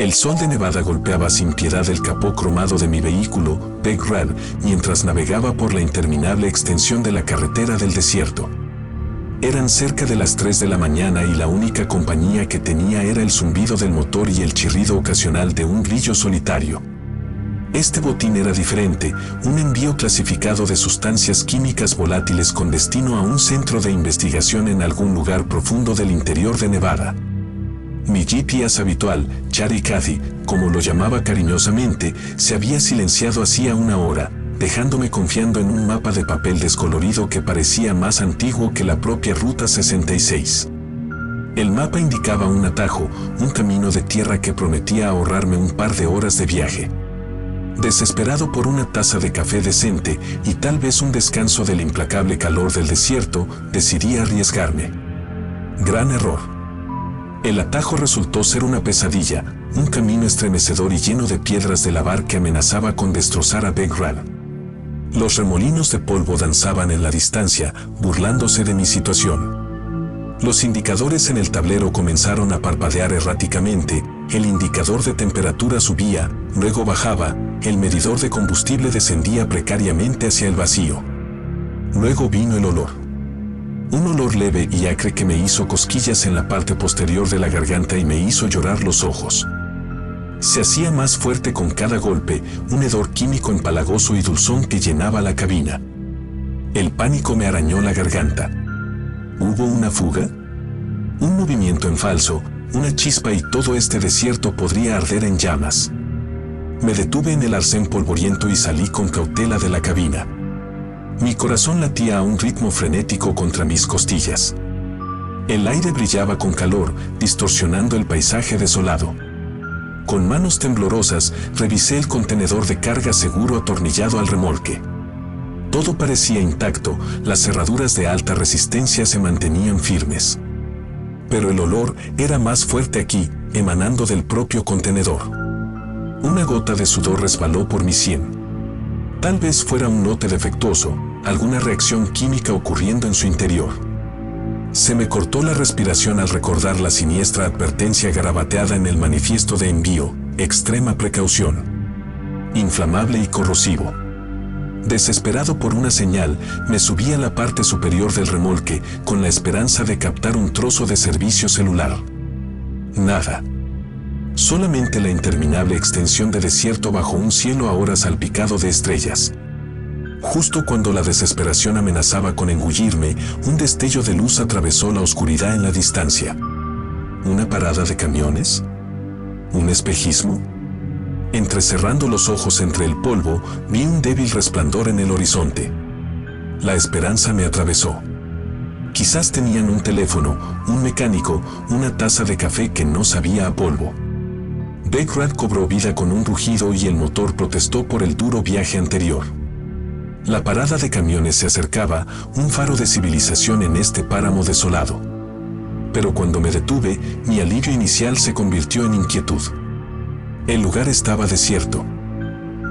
El sol de Nevada golpeaba sin piedad el capó cromado de mi vehículo, Big Red, mientras navegaba por la interminable extensión de la carretera del desierto. Eran cerca de las 3 de la mañana y la única compañía que tenía era el zumbido del motor y el chirrido ocasional de un grillo solitario. Este botín era diferente, un envío clasificado de sustancias químicas volátiles con destino a un centro de investigación en algún lugar profundo del interior de Nevada. Mi GPS habitual, Chatty Cathy, como lo llamaba cariñosamente, se había silenciado hacía una hora, dejándome confiando en un mapa de papel descolorido que parecía más antiguo que la propia Ruta 66. El mapa indicaba un atajo, un camino de tierra que prometía ahorrarme un par de horas de viaje. Desesperado por una taza de café decente y tal vez un descanso del implacable calor del desierto, decidí arriesgarme. Gran error. El atajo resultó ser una pesadilla, un camino estremecedor y lleno de piedras de lavar que amenazaba con destrozar a Big Red. Los remolinos de polvo danzaban en la distancia, burlándose de mi situación. Los indicadores en el tablero comenzaron a parpadear erráticamente, el indicador de temperatura subía, luego bajaba, el medidor de combustible descendía precariamente hacia el vacío. Luego vino el olor. Un olor leve y acre que me hizo cosquillas en la parte posterior de la garganta y me hizo llorar los ojos. Se hacía más fuerte con cada golpe, un hedor químico empalagoso y dulzón que llenaba la cabina. El pánico me arañó la garganta. ¿Hubo una fuga? Un movimiento en falso, una chispa y todo este desierto podría arder en llamas. Me detuve en el arcén polvoriento y salí con cautela de la cabina. Mi corazón latía a un ritmo frenético contra mis costillas. El aire brillaba con calor, distorsionando el paisaje desolado. Con manos temblorosas, revisé el contenedor de carga seguro atornillado al remolque. Todo parecía intacto, las cerraduras de alta resistencia se mantenían firmes. Pero el olor era más fuerte aquí, emanando del propio contenedor. Una gota de sudor resbaló por mi sien. Tal vez fuera un lote defectuoso, alguna reacción química ocurriendo en su interior. Se me cortó la respiración al recordar la siniestra advertencia garabateada en el manifiesto de envío: extrema precaución. Inflamable y corrosivo. Desesperado por una señal, me subí a la parte superior del remolque, con la esperanza de captar un trozo de servicio celular. Nada. Solamente la interminable extensión de desierto bajo un cielo ahora salpicado de estrellas. Justo cuando la desesperación amenazaba con engullirme, un destello de luz atravesó la oscuridad en la distancia. ¿Una parada de camiones? ¿Un espejismo? Entrecerrando los ojos entre el polvo, vi un débil resplandor en el horizonte. La esperanza me atravesó. Quizás tenían un teléfono, un mecánico, una taza de café que no sabía a polvo. Big Red cobró vida con un rugido y el motor protestó por el duro viaje anterior. La parada de camiones se acercaba, un faro de civilización en este páramo desolado. Pero cuando me detuve, mi alivio inicial se convirtió en inquietud. El lugar estaba desierto.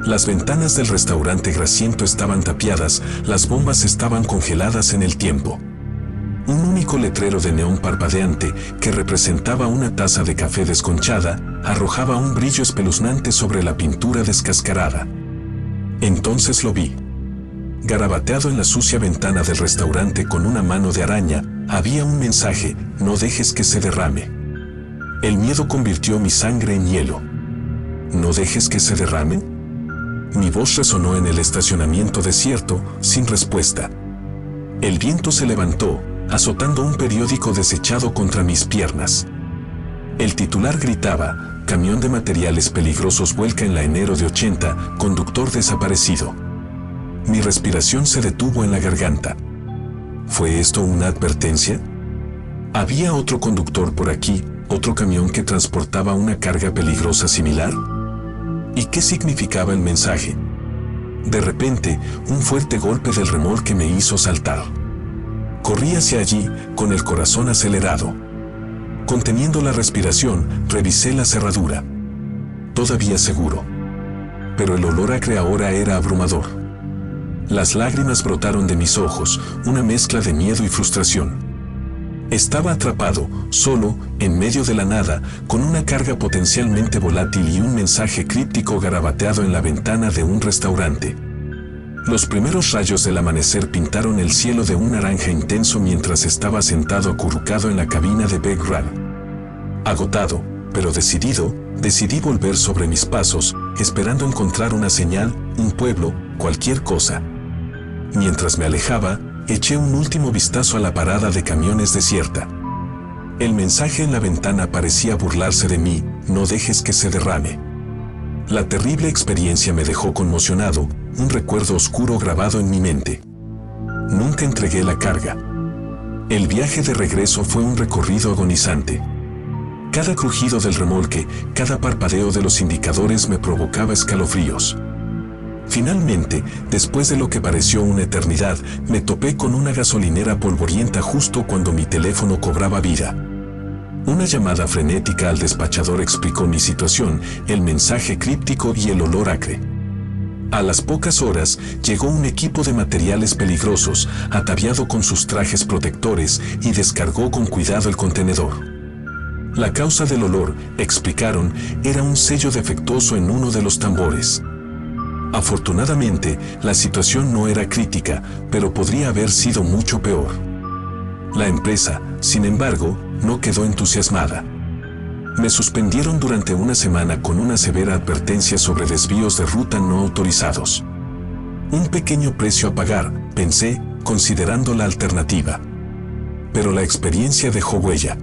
Las ventanas del restaurante grasiento estaban tapiadas, las bombas estaban congeladas en el tiempo. Un único letrero de neón parpadeante, que representaba una taza de café desconchada, arrojaba un brillo espeluznante sobre la pintura descascarada. Entonces lo vi. Garabateado en la sucia ventana del restaurante con una mano de araña, había un mensaje: no dejes que se derrame. El miedo convirtió mi sangre en hielo. ¿No dejes que se derrame? Mi voz resonó en el estacionamiento desierto, sin respuesta. El viento se levantó, azotando un periódico desechado contra mis piernas. El titular gritaba: camión de materiales peligrosos vuelca en la enero de 80, conductor desaparecido. Mi respiración se detuvo en la garganta. ¿Fue esto una advertencia? ¿Había otro conductor por aquí, otro camión que transportaba una carga peligrosa similar? ¿Y qué significaba el mensaje? De repente, un fuerte golpe del remolque me hizo saltar. Corrí hacia allí, con el corazón acelerado. Conteniendo la respiración, revisé la cerradura. Todavía seguro. Pero el olor acre ahora era abrumador. Las lágrimas brotaron de mis ojos, una mezcla de miedo y frustración. Estaba atrapado, solo, en medio de la nada, con una carga potencialmente volátil y un mensaje críptico garabateado en la ventana de un restaurante. Los primeros rayos del amanecer pintaron el cielo de un naranja intenso mientras estaba sentado acurrucado en la cabina de Big Red. Agotado, pero decidido, decidí volver sobre mis pasos, esperando encontrar una señal, un pueblo, cualquier cosa. Mientras me alejaba, eché un último vistazo a la parada de camiones desierta. El mensaje en la ventana parecía burlarse de mí: no dejes que se derrame. La terrible experiencia me dejó conmocionado, un recuerdo oscuro grabado en mi mente. Nunca entregué la carga. El viaje de regreso fue un recorrido agonizante. Cada crujido del remolque, cada parpadeo de los indicadores me provocaba escalofríos. Finalmente, después de lo que pareció una eternidad, me topé con una gasolinera polvorienta justo cuando mi teléfono cobraba vida. Una llamada frenética al despachador explicó mi situación, el mensaje críptico y el olor acre. A las pocas horas, llegó un equipo de materiales peligrosos, ataviado con sus trajes protectores, y descargó con cuidado el contenedor. La causa del olor, explicaron, era un sello defectuoso en uno de los tambores. Afortunadamente, la situación no era crítica, pero podría haber sido mucho peor. La empresa, sin embargo, no quedó entusiasmada. Me suspendieron durante una semana con una severa advertencia sobre desvíos de ruta no autorizados. Un pequeño precio a pagar, pensé, considerando la alternativa. Pero la experiencia dejó huella.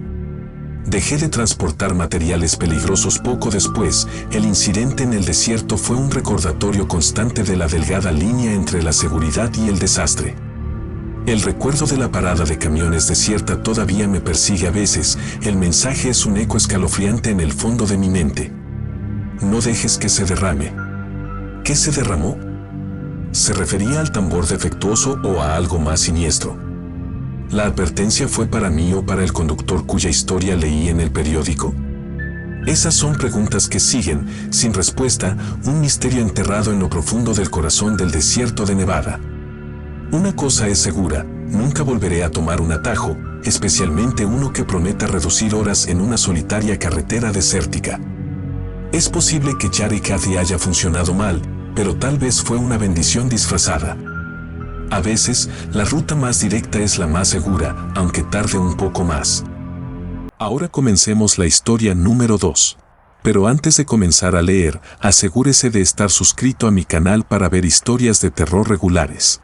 Dejé de transportar materiales peligrosos poco después. El incidente en el desierto fue un recordatorio constante de la delgada línea entre la seguridad y el desastre. El recuerdo de la parada de camiones desierta todavía me persigue a veces. El mensaje es un eco escalofriante en el fondo de mi mente. No dejes que se derrame. ¿Qué se derramó? ¿Se refería al tambor defectuoso o a algo más siniestro? ¿La advertencia fue para mí o para el conductor cuya historia leí en el periódico? Esas son preguntas que siguen, sin respuesta, un misterio enterrado en lo profundo del corazón del desierto de Nevada. Una cosa es segura: nunca volveré a tomar un atajo, especialmente uno que prometa reducir horas en una solitaria carretera desértica. Es posible que Jared y Kathy haya funcionado mal, pero tal vez fue una bendición disfrazada. A veces, la ruta más directa es la más segura, aunque tarde un poco más. Ahora comencemos la historia número 2. Pero antes de comenzar a leer, asegúrese de estar suscrito a mi canal para ver historias de terror regulares.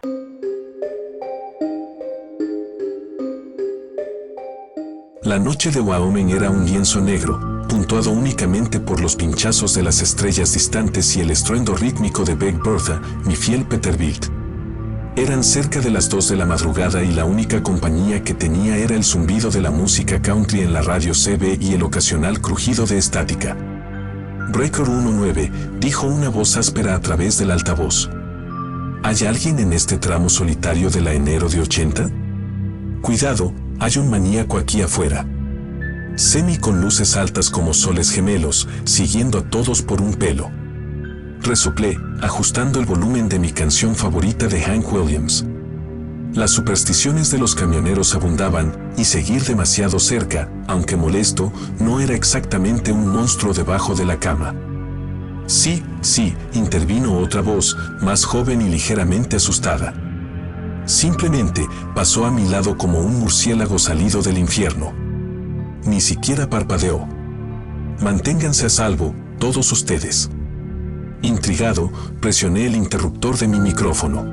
La noche de Wyoming era un lienzo negro, puntuado únicamente por los pinchazos de las estrellas distantes y el estruendo rítmico de Big Bertha, mi fiel Peterbilt. Eran cerca de las 2 de la madrugada y la única compañía que tenía era el zumbido de la música country en la radio CB y el ocasional crujido de estática. Breaker 19, dijo una voz áspera a través del altavoz. ¿Hay alguien en este tramo solitario de la enero de 80? Cuidado, hay un maníaco aquí afuera. Semi con luces altas como soles gemelos, siguiendo a todos por un pelo. Resoplé, ajustando el volumen de mi canción favorita de Hank Williams. Las supersticiones de los camioneros abundaban, y seguir demasiado cerca, aunque molesto, no era exactamente un monstruo debajo de la cama. Sí, intervino otra voz, más joven y ligeramente asustada. Simplemente pasó a mi lado como un murciélago salido del infierno. Ni siquiera parpadeó. Manténganse a salvo, todos ustedes. Intrigado, presioné el interruptor de mi micrófono.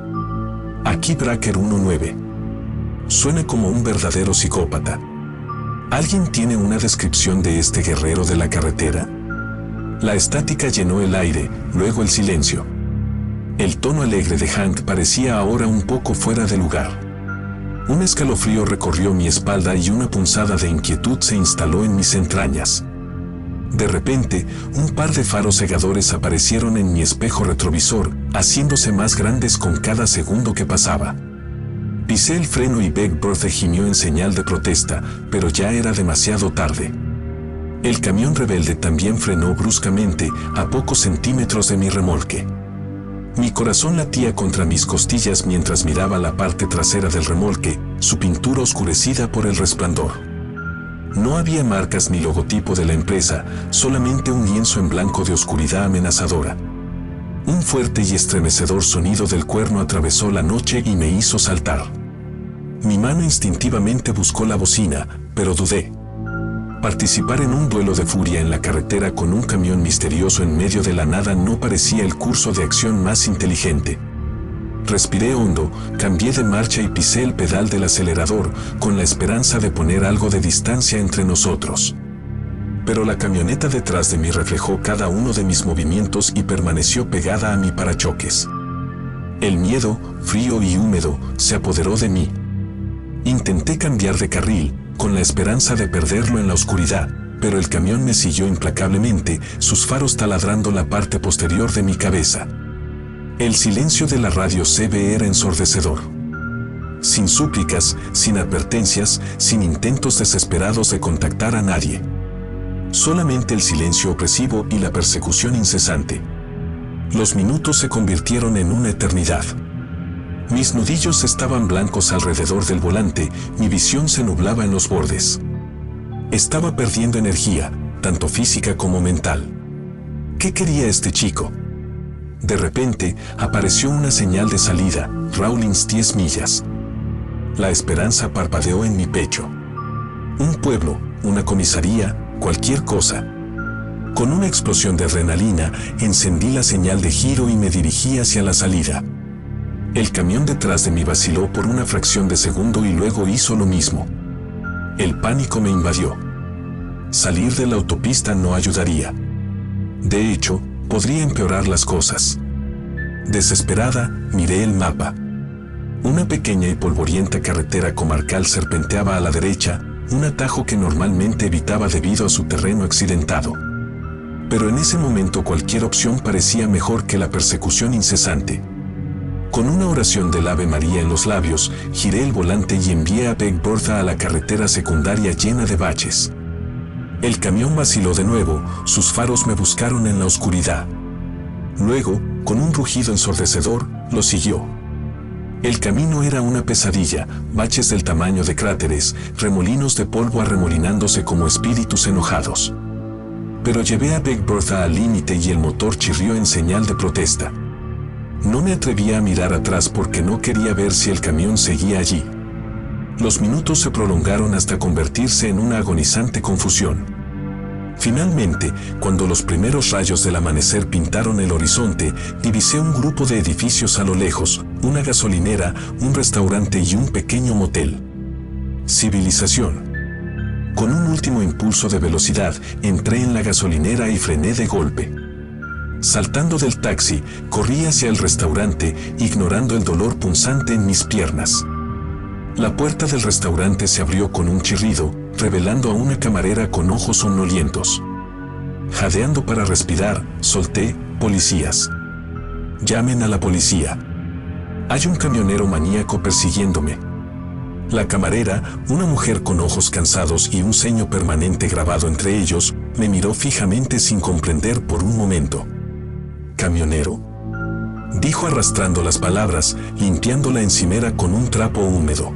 Aquí Breaker 19. Suena como un verdadero psicópata. ¿Alguien tiene una descripción de este guerrero de la carretera? La estática llenó el aire, luego el silencio. El tono alegre de Hank parecía ahora un poco fuera de lugar. Un escalofrío recorrió mi espalda y una punzada de inquietud se instaló en mis entrañas. De repente, un par de faros cegadores aparecieron en mi espejo retrovisor, haciéndose más grandes con cada segundo que pasaba. Pisé el freno y Big Bertha gimió en señal de protesta, pero ya era demasiado tarde. El camión rebelde también frenó bruscamente, a pocos centímetros de mi remolque. Mi corazón latía contra mis costillas mientras miraba la parte trasera del remolque, su pintura oscurecida por el resplandor. No había marcas ni logotipo de la empresa, solamente un lienzo en blanco de oscuridad amenazadora. Un fuerte y estremecedor sonido del cuerno atravesó la noche y me hizo saltar. Mi mano instintivamente buscó la bocina, pero dudé. Participar en un duelo de furia en la carretera con un camión misterioso en medio de la nada no parecía el curso de acción más inteligente. Respiré hondo, cambié de marcha y pisé el pedal del acelerador, con la esperanza de poner algo de distancia entre nosotros. Pero la camioneta detrás de mí reflejó cada uno de mis movimientos y permaneció pegada a mi parachoques. El miedo, frío y húmedo, se apoderó de mí. Intenté cambiar de carril, con la esperanza de perderlo en la oscuridad, pero el camión me siguió implacablemente, sus faros taladrando la parte posterior de mi cabeza. El silencio de la radio CB era ensordecedor. Sin súplicas, sin advertencias, sin intentos desesperados de contactar a nadie. Solamente el silencio opresivo y la persecución incesante. Los minutos se convirtieron en una eternidad. Mis nudillos estaban blancos alrededor del volante, mi visión se nublaba en los bordes. Estaba perdiendo energía, tanto física como mental. ¿Qué quería este chico? De repente, apareció una señal de salida, Rawlins 10 millas. La esperanza parpadeó en mi pecho. Un pueblo, una comisaría, cualquier cosa. Con una explosión de adrenalina, encendí la señal de giro y me dirigí hacia la salida. El camión detrás de mí vaciló por una fracción de segundo y luego hizo lo mismo. El pánico me invadió. Salir de la autopista no ayudaría. De hecho, podría empeorar las cosas. Desesperada, miré el mapa. Una pequeña y polvorienta carretera comarcal serpenteaba a la derecha, un atajo que normalmente evitaba debido a su terreno accidentado. Pero en ese momento cualquier opción parecía mejor que la persecución incesante. Con una oración del Ave María en los labios, giré el volante y envié a Big Bertha a la carretera secundaria llena de baches. El camión vaciló de nuevo, sus faros me buscaron en la oscuridad. Luego, con un rugido ensordecedor, lo siguió. El camino era una pesadilla, baches del tamaño de cráteres, remolinos de polvo arremolinándose como espíritus enojados. Pero llevé a Big Bertha al límite y el motor chirrió en señal de protesta. No me atrevía a mirar atrás porque no quería ver si el camión seguía allí. Los minutos se prolongaron hasta convertirse en una agonizante confusión. Finalmente, cuando los primeros rayos del amanecer pintaron el horizonte, divisé un grupo de edificios a lo lejos, una gasolinera, un restaurante y un pequeño motel. Civilización. Con un último impulso de velocidad, entré en la gasolinera y frené de golpe. Saltando del taxi, corrí hacia el restaurante, ignorando el dolor punzante en mis piernas. La puerta del restaurante se abrió con un chirrido, revelando a una camarera con ojos somnolientos. Jadeando para respirar, solté: «Policías. Llamen a la policía. Hay un camionero maníaco persiguiéndome». La camarera, una mujer con ojos cansados y un ceño permanente grabado entre ellos, me miró fijamente sin comprender por un momento. «¿Camionero?», dijo arrastrando las palabras, limpiando la encimera con un trapo húmedo.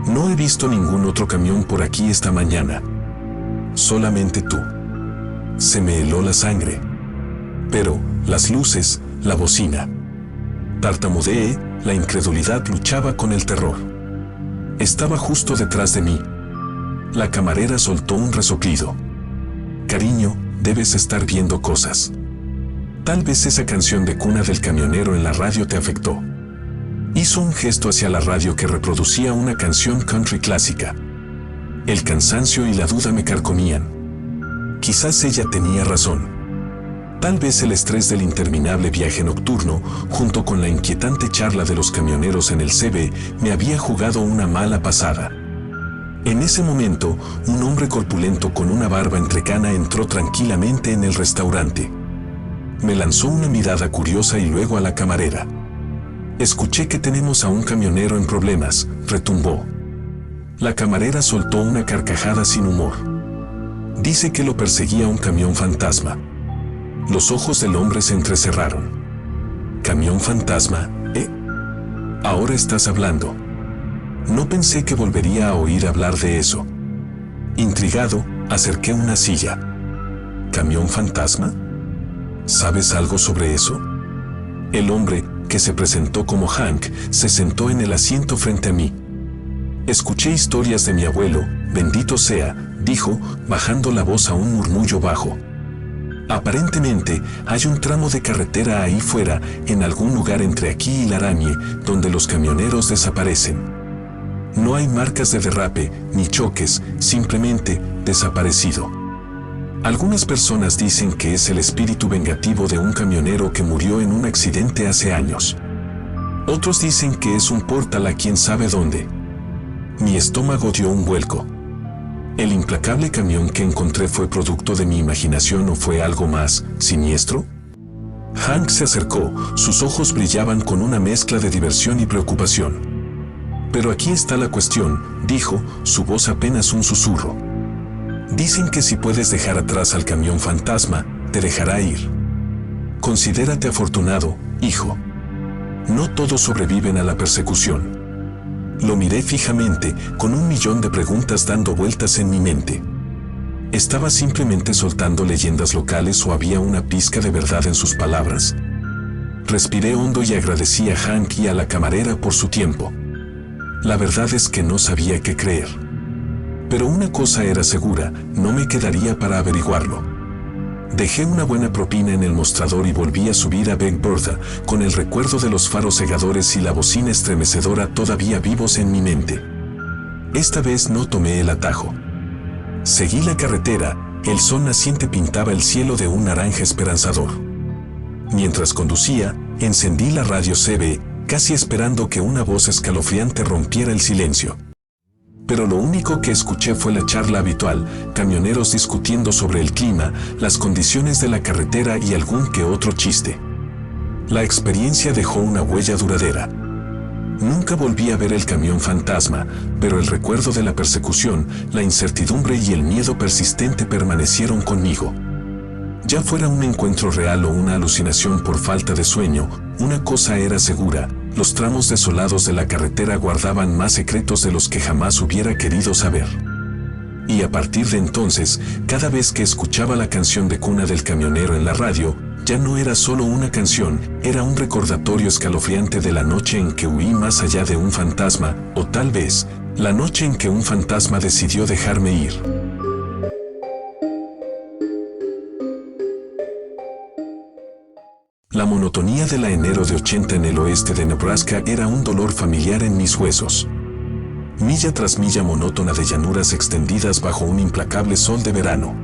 «No he visto ningún otro camión por aquí esta mañana. Solamente tú». Se me heló la sangre. Pero, las luces, la bocina. Tartamudeé, la incredulidad luchaba con el terror. Estaba justo detrás de mí. La camarera soltó un resoplido. «Cariño, debes estar viendo cosas. Tal vez esa canción de cuna del camionero en la radio te afectó». Hizo un gesto hacia la radio que reproducía una canción country clásica. El cansancio y la duda me carcomían. Quizás ella tenía razón. Tal vez el estrés del interminable viaje nocturno, junto con la inquietante charla de los camioneros en el CB, me había jugado una mala pasada. En ese momento, un hombre corpulento con una barba entrecana entró tranquilamente en el restaurante. Me lanzó una mirada curiosa y luego a la camarera. «Escuché que tenemos a un camionero en problemas», retumbó. La camarera soltó una carcajada sin humor. «Dice que lo perseguía un camión fantasma». Los ojos del hombre se entrecerraron. «¿Camión fantasma, eh? Ahora estás hablando». No pensé que volvería a oír hablar de eso. Intrigado, acerqué una silla. ¿Camión fantasma? ¿Sabes algo sobre eso? El hombre, que se presentó como Hank, se sentó en el asiento frente a mí. Escuché historias de mi abuelo, bendito sea, dijo, bajando la voz a un murmullo bajo. Aparentemente, hay un tramo de carretera ahí fuera, en algún lugar entre aquí y Laramie, donde los camioneros desaparecen. No hay marcas de derrape, ni choques, simplemente desaparecido. Algunas personas dicen que es el espíritu vengativo de un camionero que murió en un accidente hace años. Otros dicen que es un portal a quién sabe dónde. Mi estómago dio un vuelco. ¿El implacable camión que encontré fue producto de mi imaginación o fue algo más siniestro? Hank se acercó, sus ojos brillaban con una mezcla de diversión y preocupación. Pero aquí está la cuestión, dijo, su voz apenas un susurro. Dicen que si puedes dejar atrás al camión fantasma, te dejará ir. Considérate afortunado, hijo. No todos sobreviven a la persecución. Lo miré fijamente, con 1.000.000 de preguntas dando vueltas en mi mente. ¿Estaba simplemente soltando leyendas locales o había una pizca de verdad en sus palabras? Respiré hondo y agradecí a Hank y a la camarera por su tiempo. La verdad es que no sabía qué creer. Pero una cosa era segura, no me quedaría para averiguarlo. Dejé una buena propina en el mostrador y volví a subir a Big Bertha, con el recuerdo de los faros cegadores y la bocina estremecedora todavía vivos en mi mente. Esta vez no tomé el atajo. Seguí la carretera, el sol naciente pintaba el cielo de un naranja esperanzador. Mientras conducía, encendí la radio CB, casi esperando que una voz escalofriante rompiera el silencio. Pero lo único que escuché fue la charla habitual, camioneros discutiendo sobre el clima, las condiciones de la carretera y algún que otro chiste. La experiencia dejó una huella duradera. Nunca volví a ver el camión fantasma, pero el recuerdo de la persecución, la incertidumbre y el miedo persistente permanecieron conmigo. Ya fuera un encuentro real o una alucinación por falta de sueño, una cosa era segura, los tramos desolados de la carretera guardaban más secretos de los que jamás hubiera querido saber. Y a partir de entonces, cada vez que escuchaba la canción de cuna del camionero en la radio, ya no era solo una canción, era un recordatorio escalofriante de la noche en que huí más allá de un fantasma, o tal vez, la noche en que un fantasma decidió dejarme ir. La monotonía de la enero de 80 en el oeste de Nebraska era un dolor familiar en mis huesos. Milla tras milla monótona de llanuras extendidas bajo un implacable sol de verano.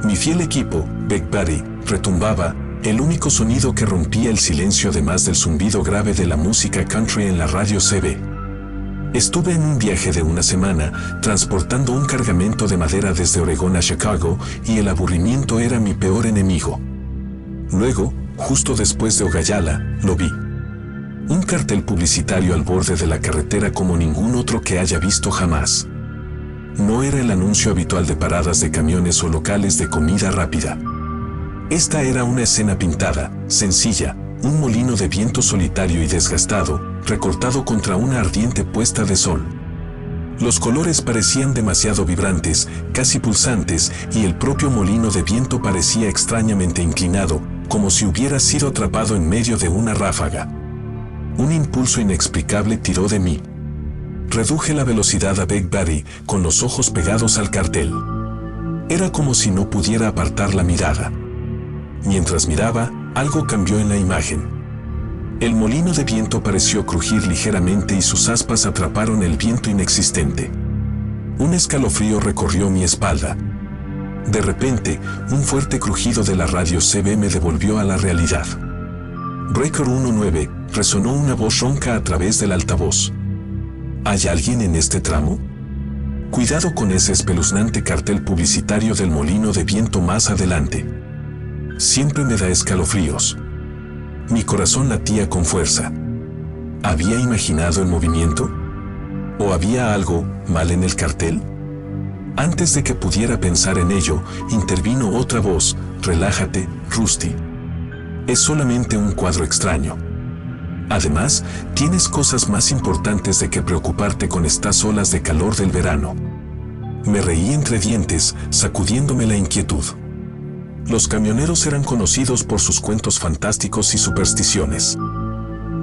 Mi fiel equipo, Big Buddy, retumbaba, el único sonido que rompía el silencio además del zumbido grave de la música country en la radio CB. Estuve en un viaje de una semana, transportando un cargamento de madera desde Oregón a Chicago, y el aburrimiento era mi peor enemigo. Luego, justo después de Ogallala, lo vi. Un cartel publicitario al borde de la carretera como ningún otro que haya visto jamás. No era el anuncio habitual de paradas de camiones o locales de comida rápida. Esta era una escena pintada, sencilla, un molino de viento solitario y desgastado, recortado contra una ardiente puesta de sol. Los colores parecían demasiado vibrantes, casi pulsantes, y el propio molino de viento parecía extrañamente inclinado, como si hubiera sido atrapado en medio de una ráfaga. Un impulso inexplicable tiró de mí. Reduje la velocidad a Big Buddy, con los ojos pegados al cartel. Era como si no pudiera apartar la mirada. Mientras miraba, algo cambió en la imagen. El molino de viento pareció crujir ligeramente y sus aspas atraparon el viento inexistente. Un escalofrío recorrió mi espalda. De repente, un fuerte crujido de la radio CB me devolvió a la realidad. Breaker 19, resonó una voz ronca a través del altavoz. ¿Hay alguien en este tramo? Cuidado con ese espeluznante cartel publicitario del molino de viento más adelante. Siempre me da escalofríos. Mi corazón latía con fuerza. ¿Había imaginado el movimiento? ¿O había algo mal en el cartel? Antes de que pudiera pensar en ello, intervino otra voz: relájate, Rusty. Es solamente un cuadro extraño. Además, tienes cosas más importantes de que preocuparte con estas olas de calor del verano. Me reí entre dientes, sacudiéndome la inquietud. Los camioneros eran conocidos por sus cuentos fantásticos y supersticiones.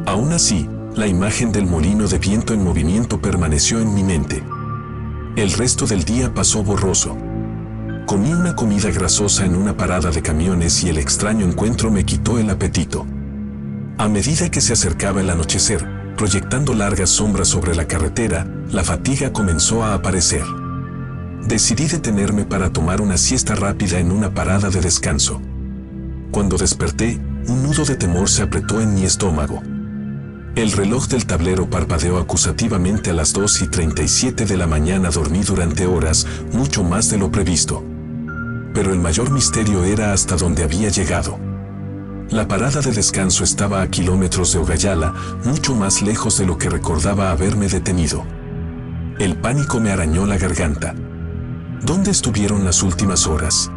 Aún así, la imagen del molino de viento en movimiento permaneció en mi mente. El resto del día pasó borroso. Comí una comida grasosa en una parada de camiones y el extraño encuentro me quitó el apetito. A medida que se acercaba el anochecer, proyectando largas sombras sobre la carretera, la fatiga comenzó a aparecer. Decidí detenerme para tomar una siesta rápida en una parada de descanso. Cuando desperté, un nudo de temor se apretó en mi estómago. El reloj del tablero parpadeó acusativamente a las 2:37 de la mañana. Dormí durante horas, mucho más de lo previsto. Pero el mayor misterio era hasta dónde había llegado. La parada de descanso estaba a kilómetros de Ogallala, mucho más lejos de lo que recordaba haberme detenido. El pánico me arañó la garganta. ¿Dónde estuvieron las últimas horas?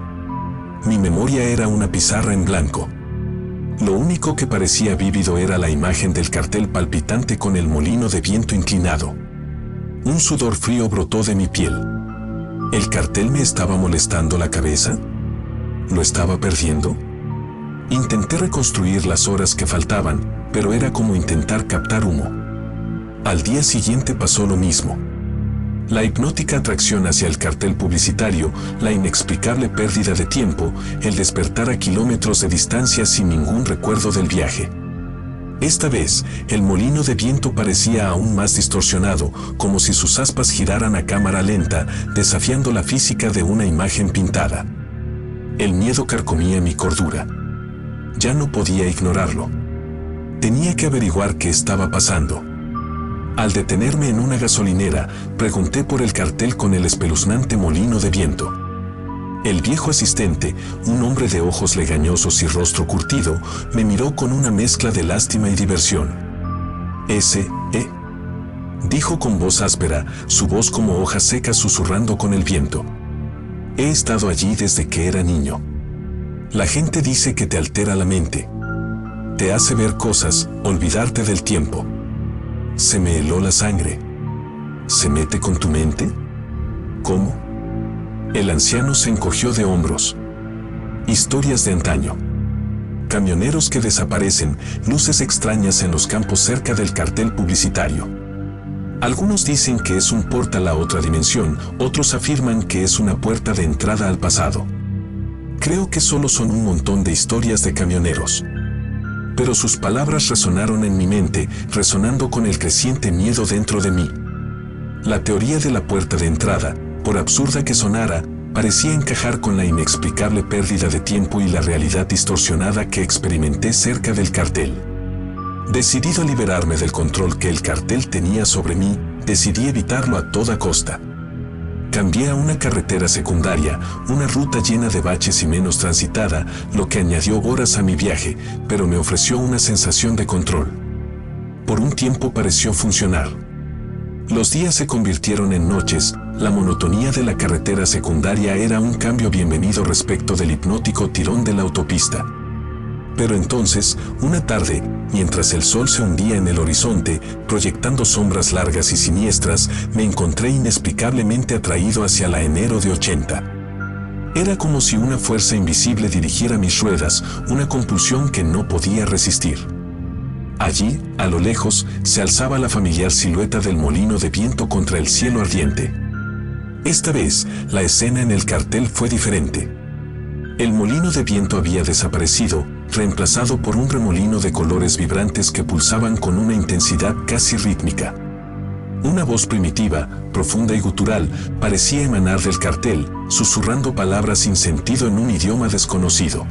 Mi memoria era una pizarra en blanco. Lo único que parecía vívido era la imagen del cartel palpitante con el molino de viento inclinado. Un sudor frío brotó de mi piel. ¿El cartel me estaba molestando la cabeza? ¿Lo estaba perdiendo? Intenté reconstruir las horas que faltaban, pero era como intentar captar humo. Al día siguiente pasó lo mismo. La hipnótica atracción hacia el cartel publicitario, la inexplicable pérdida de tiempo, el despertar a kilómetros de distancia sin ningún recuerdo del viaje. Esta vez, el molino de viento parecía aún más distorsionado, como si sus aspas giraran a cámara lenta, desafiando la física de una imagen pintada. El miedo carcomía mi cordura. Ya no podía ignorarlo. Tenía que averiguar qué estaba pasando. Al detenerme en una gasolinera, pregunté por el cartel con el espeluznante molino de viento. El viejo asistente, un hombre de ojos legañosos y rostro curtido, me miró con una mezcla de lástima y diversión. Dijo con voz áspera, su voz como hoja seca susurrando con el viento. He estado allí desde que era niño. La gente dice que te altera la mente. Te hace ver cosas, olvidarte del tiempo. Se me heló la sangre. ¿Se mete con tu mente? ¿Cómo? El anciano se encogió de hombros. Historias de antaño. Camioneros que desaparecen, luces extrañas en los campos cerca del cartel publicitario. Algunos dicen que es un portal a otra dimensión, otros afirman que es una puerta de entrada al pasado. Creo que solo son un montón de historias de camioneros. Pero sus palabras resonaron en mi mente, resonando con el creciente miedo dentro de mí. La teoría de la puerta de entrada, por absurda que sonara, parecía encajar con la inexplicable pérdida de tiempo y la realidad distorsionada que experimenté cerca del cartel. Decidido a liberarme del control que el cartel tenía sobre mí, decidí evitarlo a toda costa. Cambié a una carretera secundaria, una ruta llena de baches y menos transitada, lo que añadió horas a mi viaje, pero me ofreció una sensación de control. Por un tiempo pareció funcionar. Los días se convirtieron en noches, la monotonía de la carretera secundaria era un cambio bienvenido respecto del hipnótico tirón de la autopista. Pero entonces, una tarde, mientras el sol se hundía en el horizonte, proyectando sombras largas y siniestras, me encontré inexplicablemente atraído hacia la enero de 80. Era como si una fuerza invisible dirigiera mis ruedas, una compulsión que no podía resistir. Allí, a lo lejos, se alzaba la familiar silueta del molino de viento contra el cielo ardiente. Esta vez, la escena en el cartel fue diferente. El molino de viento había desaparecido, reemplazado por un remolino de colores vibrantes que pulsaban con una intensidad casi rítmica. Una voz primitiva, profunda y gutural, parecía emanar del cartel, susurrando palabras sin sentido en un idioma desconocido.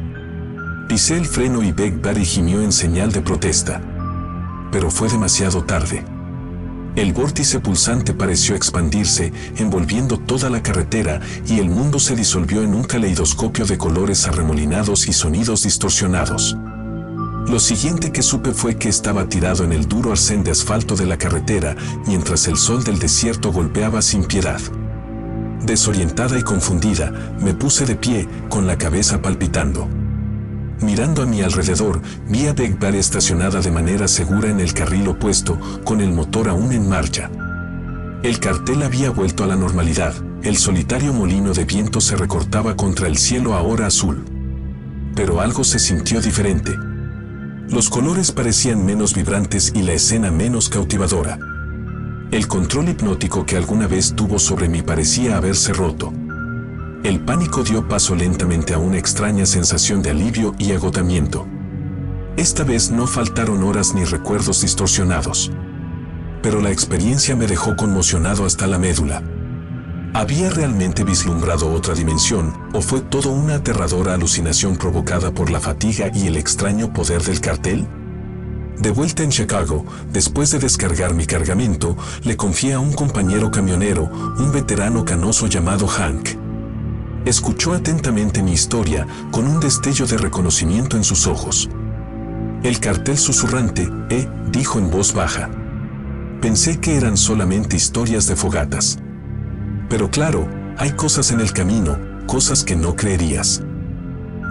Pisé el freno y Beck Barry gimió en señal de protesta. Pero fue demasiado tarde. El vórtice pulsante pareció expandirse, envolviendo toda la carretera, y el mundo se disolvió en un caleidoscopio de colores arremolinados y sonidos distorsionados. Lo siguiente que supe fue que estaba tirado en el duro arcén de asfalto de la carretera, mientras el sol del desierto golpeaba sin piedad. Desorientada y confundida, me puse de pie, con la cabeza palpitando. Mirando a mi alrededor, vi a Beck Barry estacionada de manera segura en el carril opuesto, con el motor aún en marcha. El cartel había vuelto a la normalidad, el solitario molino de viento se recortaba contra el cielo ahora azul. Pero algo se sintió diferente. Los colores parecían menos vibrantes y la escena menos cautivadora. El control hipnótico que alguna vez tuvo sobre mí parecía haberse roto. El pánico dio paso lentamente a una extraña sensación de alivio y agotamiento. Esta vez no faltaron horas ni recuerdos distorsionados. Pero la experiencia me dejó conmocionado hasta la médula. ¿Había realmente vislumbrado otra dimensión, o fue todo una aterradora alucinación provocada por la fatiga y el extraño poder del cartel? De vuelta en Chicago, después de descargar mi cargamento, le confié a un compañero camionero, un veterano canoso llamado Hank. Escuchó atentamente mi historia, con un destello de reconocimiento en sus ojos. El cartel susurrante, dijo en voz baja. Pensé que eran solamente historias de fogatas. Pero claro, hay cosas en el camino, cosas que no creerías.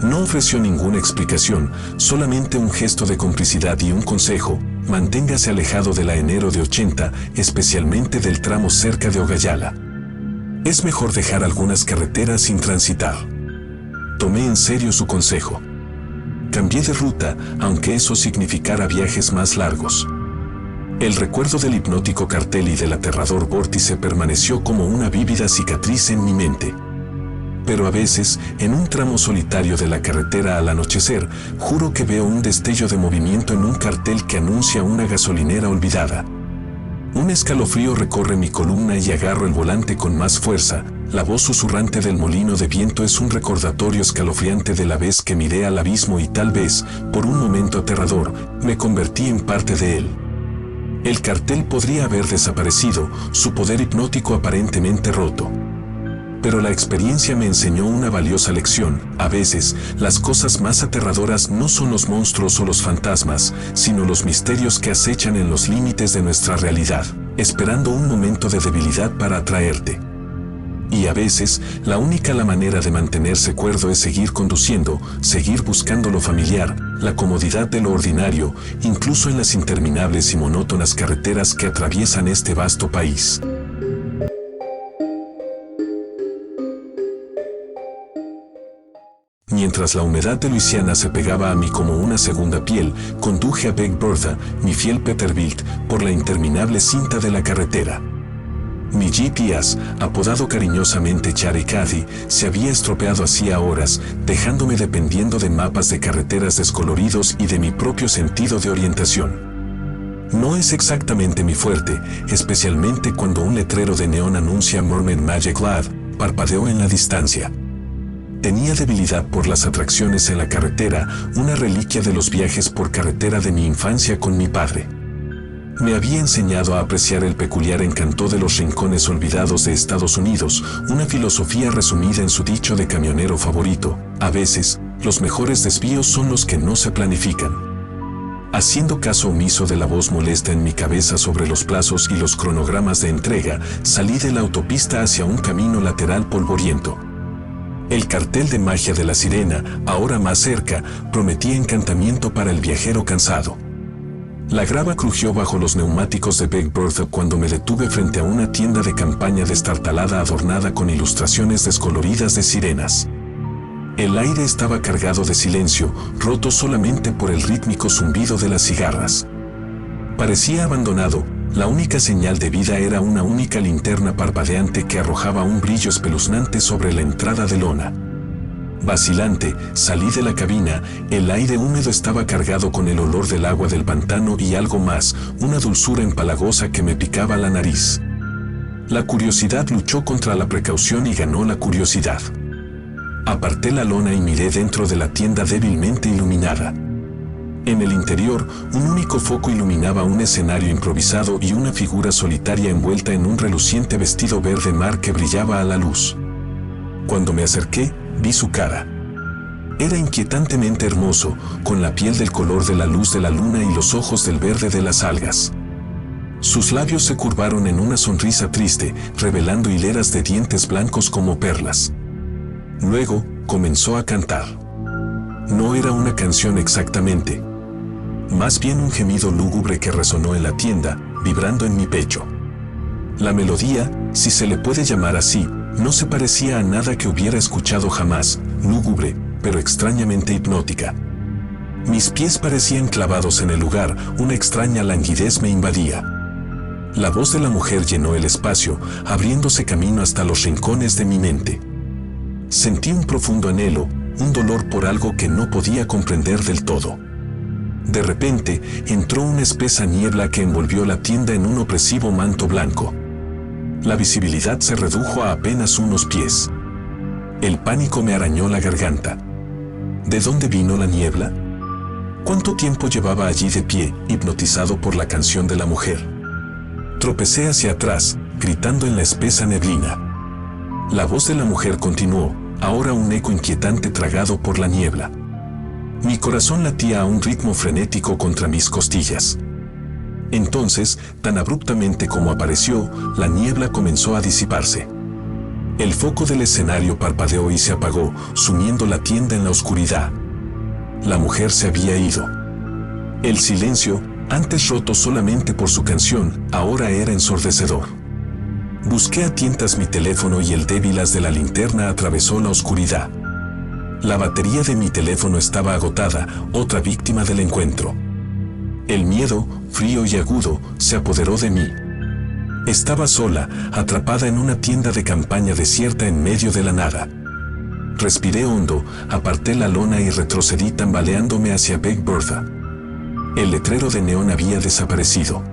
No ofreció ninguna explicación, solamente un gesto de complicidad y un consejo: manténgase alejado de la enero de 80, especialmente del tramo cerca de Ogallala. Es mejor dejar algunas carreteras sin transitar. Tomé en serio su consejo. Cambié de ruta, aunque eso significara viajes más largos. El recuerdo del hipnótico cartel y del aterrador vórtice permaneció como una vívida cicatriz en mi mente. Pero a veces, en un tramo solitario de la carretera al anochecer, juro que veo un destello de movimiento en un cartel que anuncia una gasolinera olvidada. Un escalofrío recorre mi columna y agarro el volante con más fuerza. La voz susurrante del molino de viento es un recordatorio escalofriante de la vez que miré al abismo y tal vez, por un momento aterrador, me convertí en parte de él. El cartel podría haber desaparecido, su poder hipnótico aparentemente roto. Pero la experiencia me enseñó una valiosa lección: a veces, las cosas más aterradoras no son los monstruos o los fantasmas, sino los misterios que acechan en los límites de nuestra realidad, esperando un momento de debilidad para atraerte. Y a veces, la manera de mantenerse cuerdo es seguir conduciendo, seguir buscando lo familiar, la comodidad de lo ordinario, incluso en las interminables y monótonas carreteras que atraviesan este vasto país. Mientras la humedad de Luisiana se pegaba a mí como una segunda piel, conduje a Big Bertha, mi fiel Peterbilt, por la interminable cinta de la carretera. Mi GPS, apodado cariñosamente Chari Cathy, se había estropeado hacía horas, dejándome dependiendo de mapas de carreteras descoloridos y de mi propio sentido de orientación. No es exactamente mi fuerte, especialmente cuando un letrero de neón anuncia Mermaid Magic Lab, parpadeó en la distancia. Tenía debilidad por las atracciones en la carretera, una reliquia de los viajes por carretera de mi infancia con mi padre. Me había enseñado a apreciar el peculiar encanto de los rincones olvidados de Estados Unidos, una filosofía resumida en su dicho de camionero favorito: a veces, los mejores desvíos son los que no se planifican. Haciendo caso omiso de la voz molesta en mi cabeza sobre los plazos y los cronogramas de entrega, salí de la autopista hacia un camino lateral polvoriento. El cartel de magia de la sirena, ahora más cerca, prometía encantamiento para el viajero cansado. La grava crujió bajo los neumáticos de Big Bertha cuando me detuve frente a una tienda de campaña destartalada adornada con ilustraciones descoloridas de sirenas. El aire estaba cargado de silencio, roto solamente por el rítmico zumbido de las cigarras. Parecía abandonado, la única señal de vida era una única linterna parpadeante que arrojaba un brillo espeluznante sobre la entrada de lona. Vacilante, salí de la cabina, el aire húmedo estaba cargado con el olor del agua del pantano y algo más, una dulzura empalagosa que me picaba la nariz. La curiosidad luchó contra la precaución y ganó la curiosidad. Aparté la lona y miré dentro de la tienda débilmente iluminada. En el interior, un único foco iluminaba un escenario improvisado y una figura solitaria envuelta en un reluciente vestido verde mar que brillaba a la luz. Cuando me acerqué, vi su cara. Era inquietantemente hermoso, con la piel del color de la luz de la luna y los ojos del verde de las algas. Sus labios se curvaron en una sonrisa triste, revelando hileras de dientes blancos como perlas. Luego, comenzó a cantar. No era una canción exactamente, más bien un gemido lúgubre que resonó en la tienda, vibrando en mi pecho. La melodía, si se le puede llamar así, No se parecía a nada que hubiera escuchado jamás, lúgubre, pero extrañamente hipnótica. Mis pies parecían clavados en el lugar, una extraña languidez me invadía. La voz de la mujer llenó el espacio, abriéndose camino hasta los rincones de mi mente. Sentí un profundo anhelo, un dolor por algo que no podía comprender del todo. De repente, entró una espesa niebla que envolvió la tienda en un opresivo manto blanco. La visibilidad se redujo a apenas unos pies. El pánico me arañó la garganta. ¿De dónde vino la niebla? ¿Cuánto tiempo llevaba allí de pie, hipnotizado por la canción de la mujer? Tropecé hacia atrás, gritando en la espesa neblina. La voz de la mujer continuó, ahora un eco inquietante tragado por la niebla. Mi corazón latía a un ritmo frenético contra mis costillas. Entonces, tan abruptamente como apareció, la niebla comenzó a disiparse. El foco del escenario parpadeó y se apagó, sumiendo la tienda en la oscuridad. La mujer se había ido. El silencio, antes roto solamente por su canción, ahora era ensordecedor. Busqué a tientas mi teléfono y el débil haz de la linterna atravesó la oscuridad. La batería de mi teléfono estaba agotada, otra víctima del encuentro. El miedo, frío y agudo, se apoderó de mí. Estaba sola, atrapada en una tienda de campaña desierta en medio de la nada. Respiré hondo, aparté la lona y retrocedí tambaleándome hacia Big Bertha. El letrero de neón había desaparecido.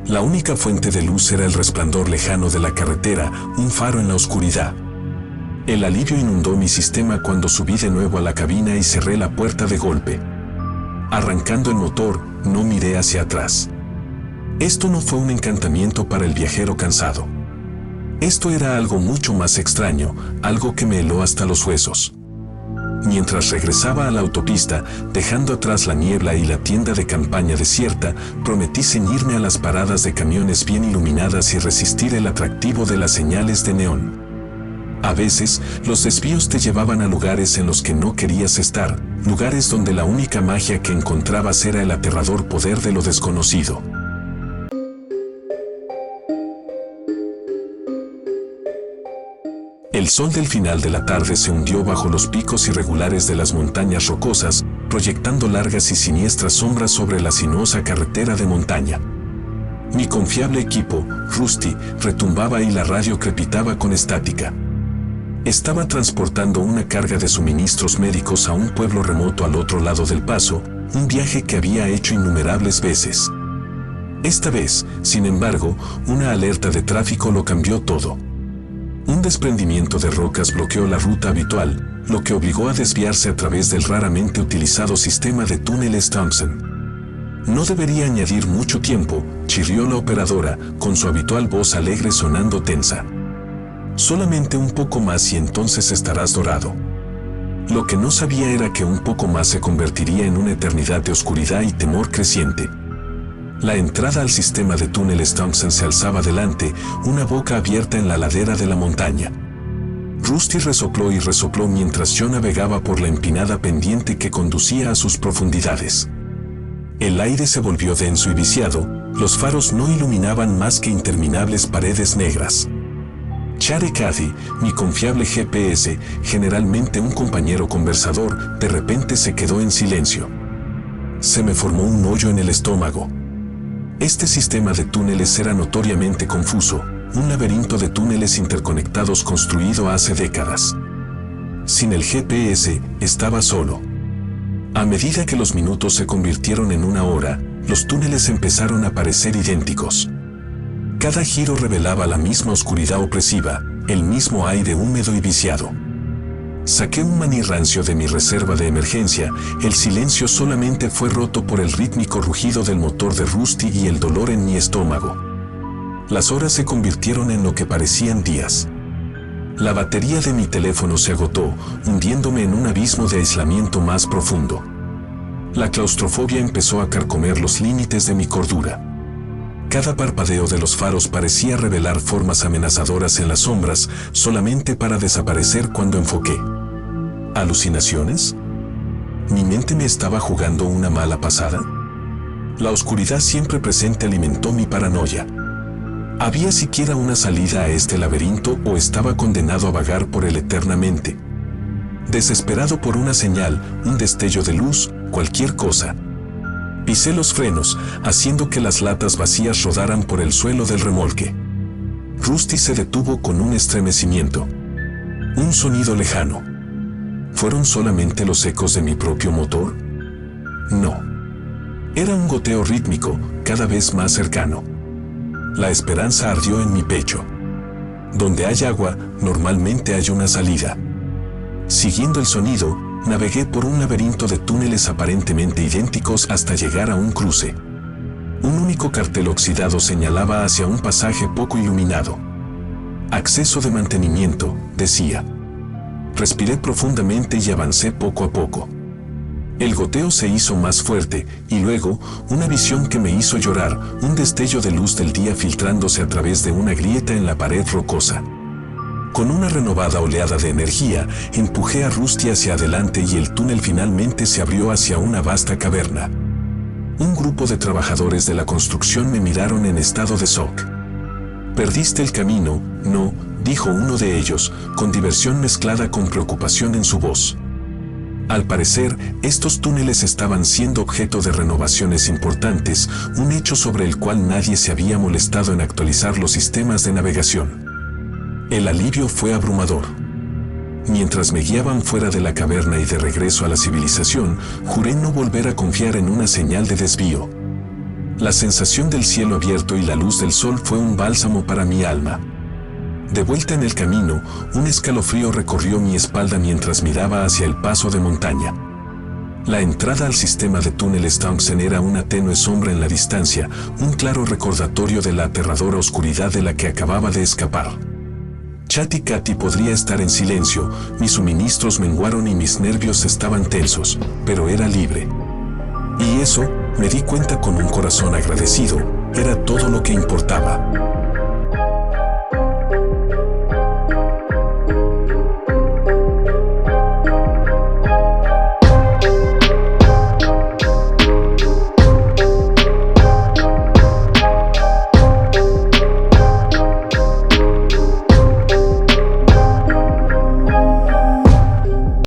La única fuente de luz era el resplandor lejano de la carretera, un faro en la oscuridad. El alivio inundó mi sistema cuando subí de nuevo a la cabina y cerré la puerta de golpe. Arrancando el motor, no miré hacia atrás. Esto no fue un encantamiento para el viajero cansado. Esto era algo mucho más extraño, algo que me heló hasta los huesos. Mientras regresaba a la autopista, dejando atrás la niebla y la tienda de campaña desierta, prometí ceñirme a las paradas de camiones bien iluminadas y resistir el atractivo de las señales de neón. A veces, los desvíos te llevaban a lugares en los que no querías estar, lugares donde la única magia que encontrabas era el aterrador poder de lo desconocido. El sol del final de la tarde se hundió bajo los picos irregulares de las montañas rocosas, proyectando largas y siniestras sombras sobre la sinuosa carretera de montaña. Mi confiable equipo, Rusty, retumbaba y la radio crepitaba con estática. Estaba transportando una carga de suministros médicos a un pueblo remoto al otro lado del paso, un viaje que había hecho innumerables veces. Esta vez, sin embargo, una alerta de tráfico lo cambió todo. Un desprendimiento de rocas bloqueó la ruta habitual, lo que obligó a desviarse a través del raramente utilizado sistema de túneles Thompson. No debería añadir mucho tiempo, chirrió la operadora, con su habitual voz alegre sonando tensa. Solamente un poco más y entonces estarás dorado. Lo que no sabía era que un poco más se convertiría en una eternidad de oscuridad y temor creciente. La entrada al sistema de túneles Thompson se alzaba delante, una boca abierta en la ladera de la montaña. Rusty resopló y resopló mientras yo navegaba por la empinada pendiente que conducía a sus profundidades. El aire se volvió denso y viciado, los faros no iluminaban más que interminables paredes negras. Chad Cathy, mi confiable GPS, generalmente un compañero conversador, de repente se quedó en silencio. Se me formó un hoyo en el estómago. Este sistema de túneles era notoriamente confuso, un laberinto de túneles interconectados construido hace décadas. Sin el GPS, estaba solo. A medida que los minutos se convirtieron en una hora, los túneles empezaron a parecer idénticos. Cada giro revelaba la misma oscuridad opresiva, el mismo aire húmedo y viciado. Saqué un maní rancio de mi reserva de emergencia, el silencio solamente fue roto por el rítmico rugido del motor de Rusty y el dolor en mi estómago. Las horas se convirtieron en lo que parecían días. La batería de mi teléfono se agotó, hundiéndome en un abismo de aislamiento más profundo. La claustrofobia empezó a carcomer los límites de mi cordura. Cada parpadeo de los faros parecía revelar formas amenazadoras en las sombras, solamente para desaparecer cuando enfoqué. ¿Alucinaciones? ¿Mi mente me estaba jugando una mala pasada? La oscuridad siempre presente alimentó mi paranoia. ¿Había siquiera una salida a este laberinto o estaba condenado a vagar por él eternamente? Desesperado por una señal, un destello de luz, cualquier cosa. Pisé los frenos, haciendo que las latas vacías rodaran por el suelo del remolque. Rusty se detuvo con un estremecimiento. Un sonido lejano. ¿Fueron solamente los ecos de mi propio motor? No. Era un goteo rítmico, cada vez más cercano. La esperanza ardió en mi pecho. Donde hay agua, normalmente hay una salida. Siguiendo el sonido, navegué por un laberinto de túneles aparentemente idénticos hasta llegar a un cruce. Un único cartel oxidado señalaba hacia un pasaje poco iluminado. Acceso de mantenimiento, decía. Respiré profundamente y avancé poco a poco. El goteo se hizo más fuerte, y luego, una visión que me hizo llorar, un destello de luz del día filtrándose a través de una grieta en la pared rocosa. Con una renovada oleada de energía, empujé a Rusty hacia adelante y el túnel finalmente se abrió hacia una vasta caverna. Un grupo de trabajadores de la construcción me miraron en estado de shock. «¿Perdiste el camino?» «No», dijo uno de ellos, con diversión mezclada con preocupación en su voz. Al parecer, estos túneles estaban siendo objeto de renovaciones importantes, un hecho sobre el cual nadie se había molestado en actualizar los sistemas de navegación. El alivio fue abrumador. Mientras me guiaban fuera de la caverna y de regreso a la civilización, juré no volver a confiar en una señal de desvío. La sensación del cielo abierto y la luz del sol fue un bálsamo para mi alma. De vuelta en el camino, un escalofrío recorrió mi espalda mientras miraba hacia el paso de montaña. La entrada al sistema de túneles Townsend era una tenue sombra en la distancia, un claro recordatorio de la aterradora oscuridad de la que acababa de escapar. Chatty Cathy podría estar en silencio, mis suministros menguaron y mis nervios estaban tensos, pero era libre. Y eso, me di cuenta con un corazón agradecido, era todo lo que importaba.